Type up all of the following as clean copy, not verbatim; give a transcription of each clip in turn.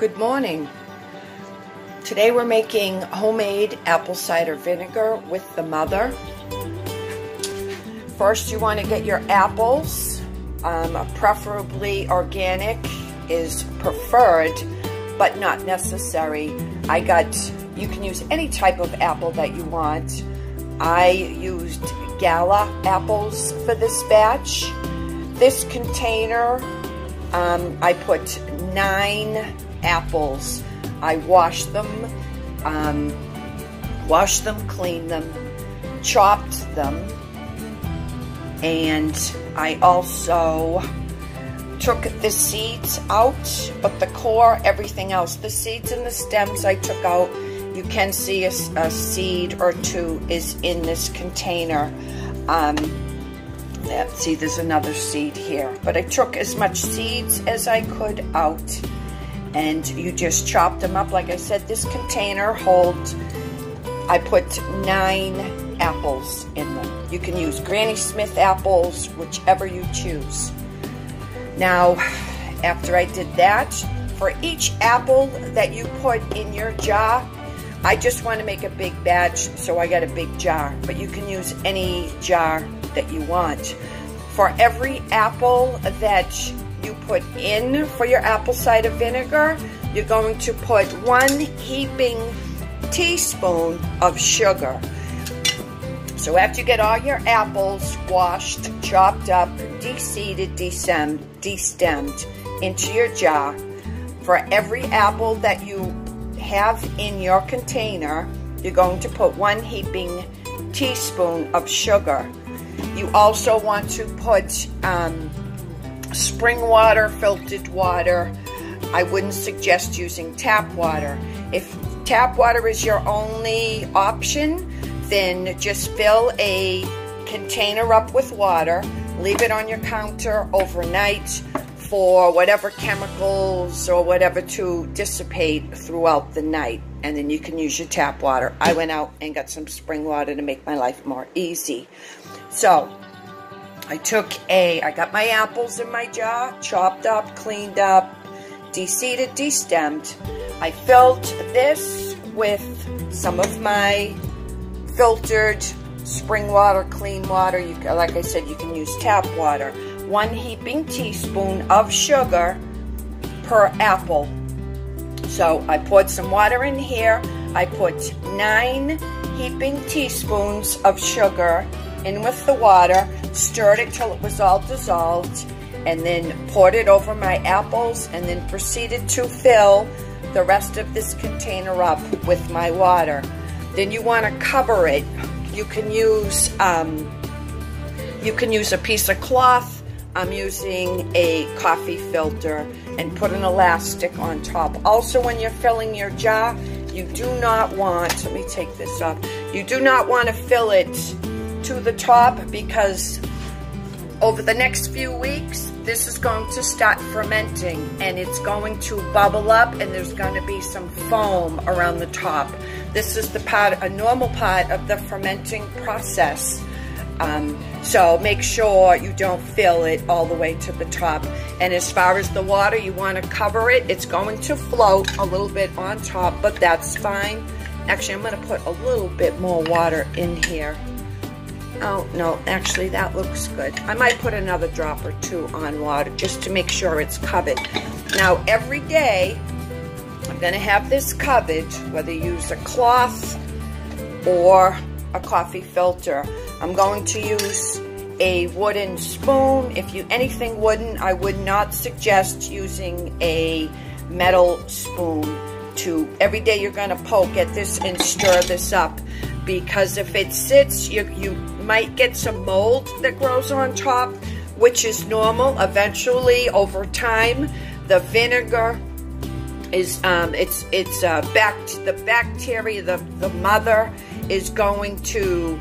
Good morning. Today we're making homemade apple cider vinegar with the mother. First you want to get your apples, preferably organic is preferred, but not necessary. You can use any type of apple that you want. I used Gala apples for this batch. This container, I put 9 apples. I washed them, cleaned them, chopped them, and I also took the seeds out, but the core, everything else, the seeds and the stems I took out. You can see a seed or two is in this container. See, there's another seed here, but I took as much seeds as I could out, and you just chop them up. Like I said, this container holds, I put 9 apples in them. You can use Granny Smith apples, whichever you choose. Now, after I did that, for each apple that you put in your jar, I just want to make a big batch, so I got a big jar, but you can use any jar that you want. For every apple that you put in for your apple cider vinegar, you're going to put 1 heaping teaspoon of sugar. So after you get all your apples washed, chopped up, de-seeded, de-stemmed into your jar, for every apple that you have in your container, you're going to put 1 heaping teaspoon of sugar. You also want to put spring water, filtered water. I wouldn't suggest using tap water. If tap water is your only option, then just fill a container up with water, leave it on your counter overnight for whatever chemicals or whatever to dissipate throughout the night, and then you can use your tap water. I went out and got some spring water to make my life more easy. So I got my apples in my jar, chopped up, cleaned up, de-seeded, de-stemmed. I filled this with some of my filtered spring water, clean water. Like I said, you can use tap water. 1 heaping teaspoon of sugar per apple. So I poured some water in here. I put 9 heaping teaspoons of sugar in with the water, stirred it till it was all dissolved, and then poured it over my apples, and then proceeded to fill the rest of this container up with my water. Then you want to cover it. You can use a piece of cloth. I'm using a coffee filter, and put an elastic on top. Also, when you're filling your jar, you do not want, let me take this off, you do not want to fill it to the top, because over the next few weeks, this is going to start fermenting, and it's going to bubble up, and there's going to be some foam around the top. This is a normal part of the fermenting process. So make sure you don't fill it all the way to the top. And as far as the water, you want to cover it. It's going to float a little bit on top, but that's fine. Actually, I'm going to put a little bit more water in here. Oh, no, actually, that looks good. I might put another drop or 2 on water just to make sure it's covered. Now, every day, I'm going to have this covered, whether you use a cloth or a coffee filter. I'm going to use a wooden spoon. Anything wooden, I would not suggest using a metal spoon. Every day you're going to poke at this and stir this up, because if it sits, you might get some mold that grows on top, which is normal. Eventually, over time, the vinegar is the bacteria, the mother is going to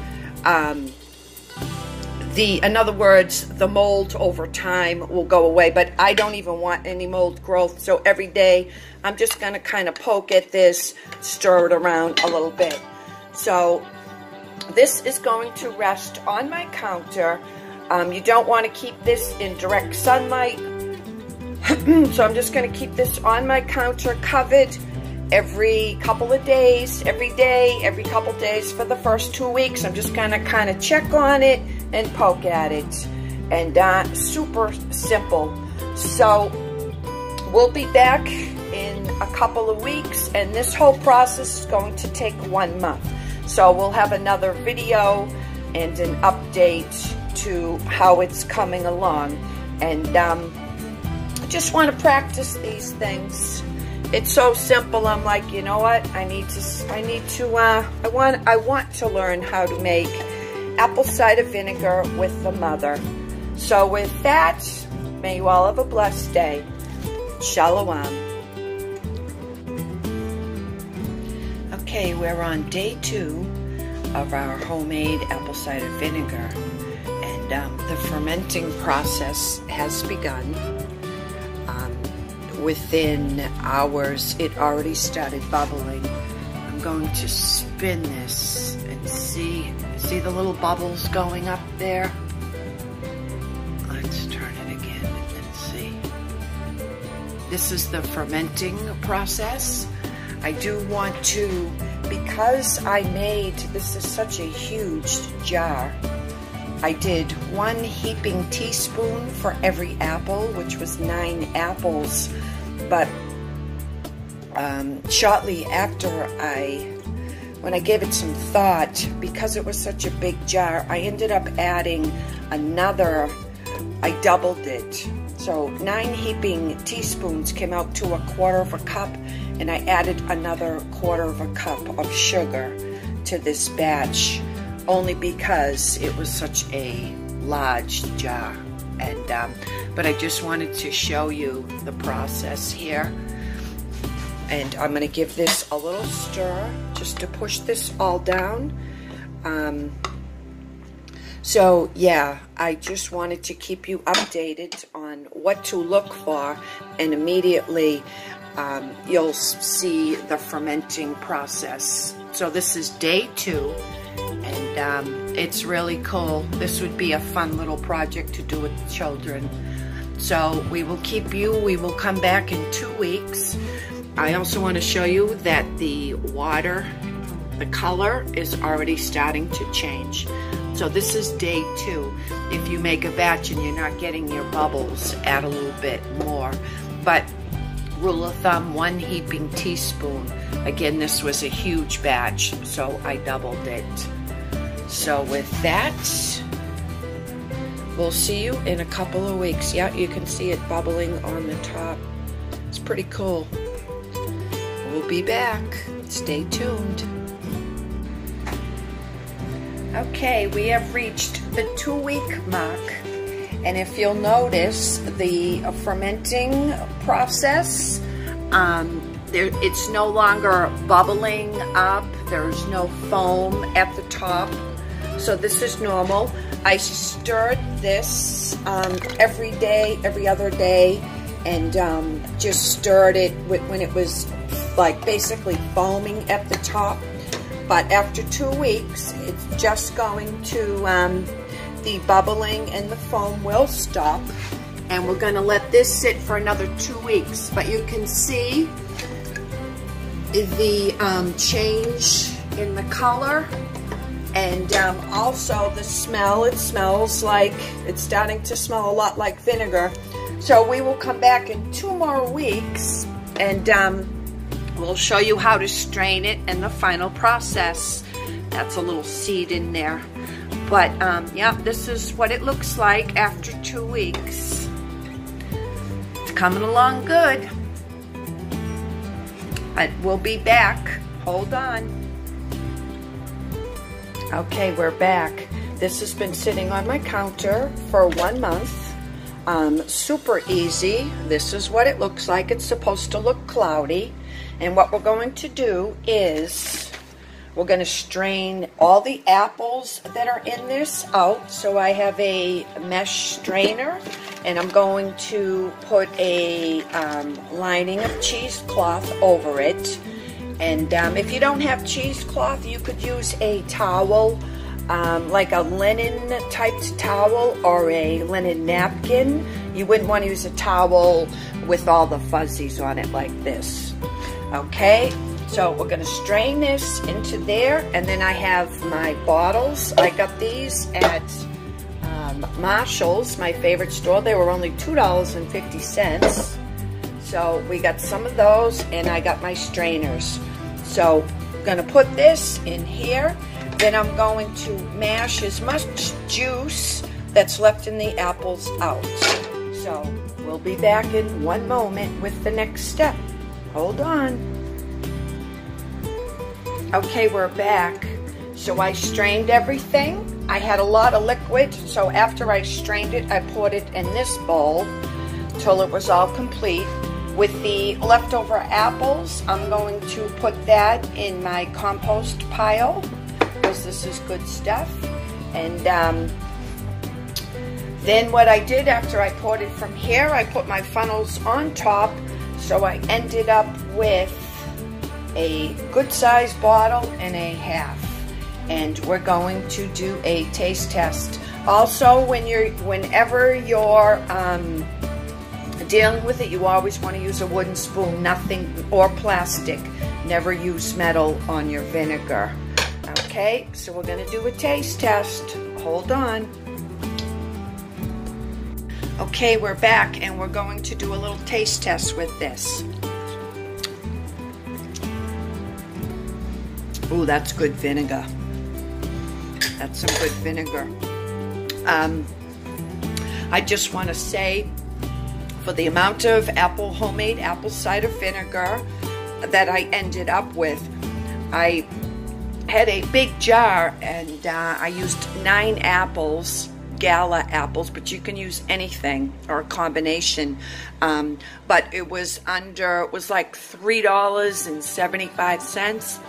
in other words, the mold over time will go away, but I don't even want any mold growth. So every day I'm just going to kind of poke at this, stir it around a little bit. So this is going to rest on my counter. You don't want to keep this in direct sunlight. So I'm just going to keep this on my counter covered every couple of days, every day, every couple days for the first 2 weeks. I'm just going to kind of check on it and poke at it. And super simple. So we'll be back in a couple of weeks, and this whole process is going to take 1 month. So we'll have another video and an update to how it's coming along. And I just want to practice these things. It's so simple. I'm like, you know what? I want to learn how to make apple cider vinegar with the mother. So with that, may you all have a blessed day. Shalom. Okay, we're on day 2 of our homemade apple cider vinegar, and the fermenting process has begun. Within hours, it already started bubbling. I'm going to spin this and see the little bubbles going up there? Let's turn it again and see. This is the fermenting process. I do want to, because this is such a huge jar, I did 1 heaping teaspoon for every apple, which was 9 apples. But shortly after when I gave it some thought, because it was such a big jar, I ended up adding I doubled it. So 9 heaping teaspoons came out to 1/4 cup, and I added another 1/4 cup of sugar to this batch, only because it was such a large jar. And but I just wanted to show you the process here. And I'm going to give this a little stir just to push this all down. So yeah, I just wanted to keep you updated on what to look for, and immediately you'll see the fermenting process. So this is day 2, and it's really cool. This would be a fun little project to do with the children. So we will come back in 2 weeks. I also want to show you that the water, the color is already starting to change. So this is day 2. If you make a batch and you're not getting your bubbles, add a little bit more. But rule of thumb, 1 heaping teaspoon. Again, this was a huge batch, so I doubled it. So with that, we'll see you in a couple of weeks. Yeah, you can see it bubbling on the top. It's pretty cool. We'll be back. Stay tuned. Okay, we have reached the 2-week mark, and if you'll notice, the fermenting process, it's no longer bubbling up. There's no foam at the top, so this is normal. I stirred this every day, every other day, and just stirred it when it was like basically foaming at the top. But after 2 weeks, it's just going to, the bubbling and the foam will stop. And we're going to let this sit for another 2 weeks. But you can see the change in the color. And also the smell. It smells like, it's starting to smell a lot like vinegar. So we will come back in 2 more weeks, and we'll show you how to strain it and the final process. That's a little seed in there. But yeah, this is what it looks like after 2 weeks. It's coming along good. We'll be back. Hold on. Okay, we're back. This has been sitting on my counter for 1 month. Super easy. This is what it looks like. It's supposed to look cloudy. And what we're going to do is we're going to strain all the apples that are in this out. So I have a mesh strainer, and I'm going to put a lining of cheesecloth over it. And if you don't have cheesecloth, you could use a towel, like a linen type towel or a linen napkin. You wouldn't want to use a towel with all the fuzzies on it like this. Okay, so we're gonna strain this into there, and then I have my bottles. I got these at Marshall's, my favorite store. They were only $2.50. So we got some of those, and I got my strainers. So I'm gonna put this in here. Then I'm going to mash as much juice that's left in the apples out. So we'll be back in one moment with the next step. Hold on. Okay, we're back. So I strained everything. I had a lot of liquid, so after I strained it, I poured it in this bowl till it was all complete. With the leftover apples, I'm going to put that in my compost pile, because this is good stuff. And then what I did after I poured it from here, I put my funnels on top, so I ended up with a good sized bottle and a half. And we're going to do a taste test. Also, whenever you're dealing with it, you always want to use a wooden spoon, nothing, or plastic. Never use metal on your vinegar. Okay, so we're going to do a taste test. Hold on. Okay, we're back, and we're going to do a little taste test with this. Ooh, that's good vinegar. That's some good vinegar. I just want to say, for the amount of homemade apple cider vinegar that I ended up with, I had a big jar, and I used 9 apples, Gala apples, but you can use anything or a combination. But it was like $3.75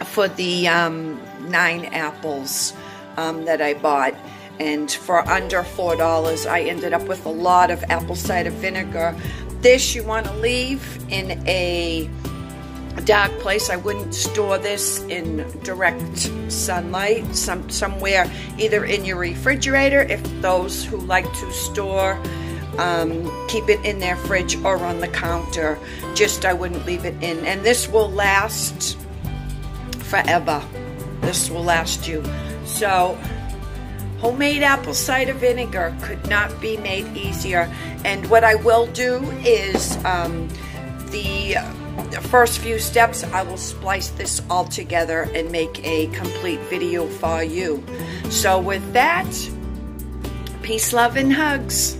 for the 9 apples that I bought. And for under $4, I ended up with a lot of apple cider vinegar. This you want to leave in a dark place. I wouldn't store this in direct sunlight. Somewhere either in your refrigerator, if those who like to store, keep it in their fridge, or on the counter. Just I wouldn't leave it in. And this will last forever. This will last you. So homemade apple cider vinegar could not be made easier. And what I will do is the first few steps, I will splice this all together and make a complete video for you. So with that, peace, love, and hugs.